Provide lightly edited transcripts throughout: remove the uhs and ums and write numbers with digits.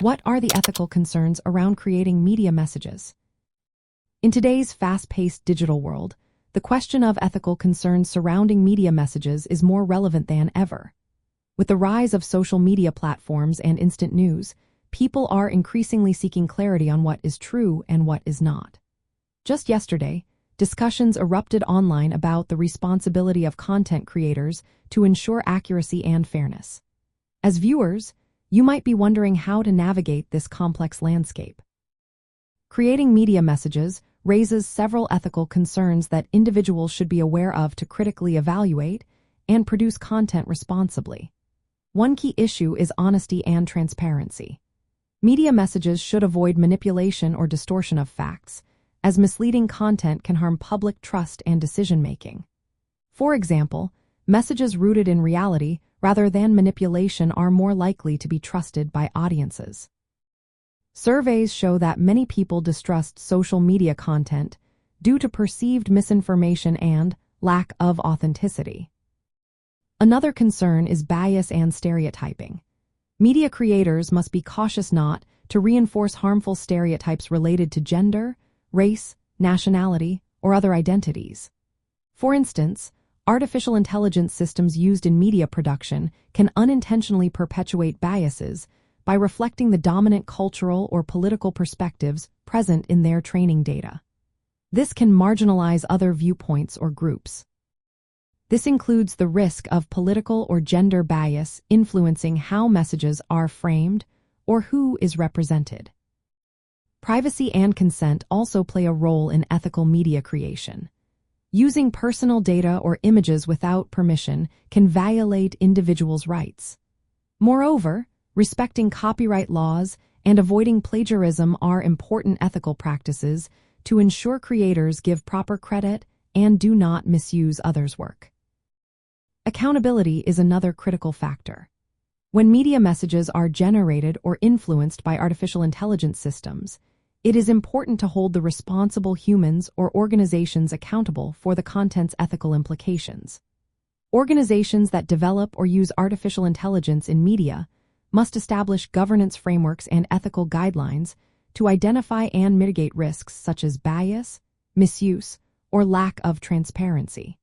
What are the ethical concerns around creating media messages? In today's fast-paced digital world, the question of ethical concerns surrounding media messages is more relevant than ever. With the rise of social media platforms and instant news, people are increasingly seeking clarity on what is true and what is not. Just yesterday, discussions erupted online about the responsibility of content creators to ensure accuracy and fairness. As viewers, you might be wondering how to navigate this complex landscape. Creating media messages raises several ethical concerns that individuals should be aware of to critically evaluate and produce content responsibly. One key issue is honesty and transparency. Media messages should avoid manipulation or distortion of facts, as misleading content can harm public trust and decision-making. For example, messages rooted in reality rather than manipulation are more likely to be trusted by audiences. Surveys show that many people distrust social media content due to perceived misinformation and lack of authenticity. Another concern is bias and stereotyping. Media creators must be cautious not to reinforce harmful stereotypes related to gender, race, nationality, or other identities. For instance, artificial intelligence systems used in media production can unintentionally perpetuate biases by reflecting the dominant cultural or political perspectives present in their training data. This can marginalize other viewpoints or groups. This includes the risk of political or gender bias influencing how messages are framed or who is represented. Privacy and consent also play a role in ethical media creation. Using personal data or images without permission can violate individuals' rights. Moreover, respecting copyright laws and avoiding plagiarism are important ethical practices to ensure creators give proper credit and do not misuse others' work. Accountability is another critical factor. When media messages are generated or influenced by artificial intelligence systems, it is important to hold the responsible humans or organizations accountable for the content's ethical implications. Organizations that develop or use artificial intelligence in media must establish governance frameworks and ethical guidelines to identify and mitigate risks such as bias, misuse, or lack of transparency.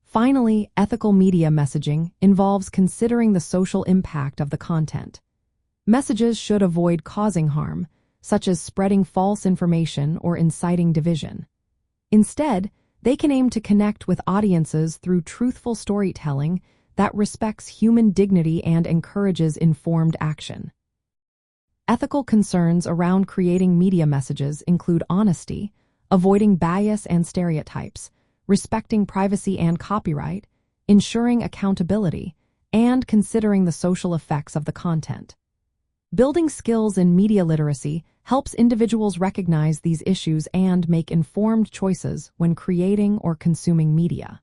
Finally, ethical media messaging involves considering the social impact of the content. Messages should avoid causing harm, such as spreading false information or inciting division. Instead, they can aim to connect with audiences through truthful storytelling that respects human dignity and encourages informed action. Ethical concerns around creating media messages include honesty, avoiding bias and stereotypes, respecting privacy and copyright, ensuring accountability, and considering the social effects of the content. Building skills in media literacy helps individuals recognize these issues and make informed choices when creating or consuming media.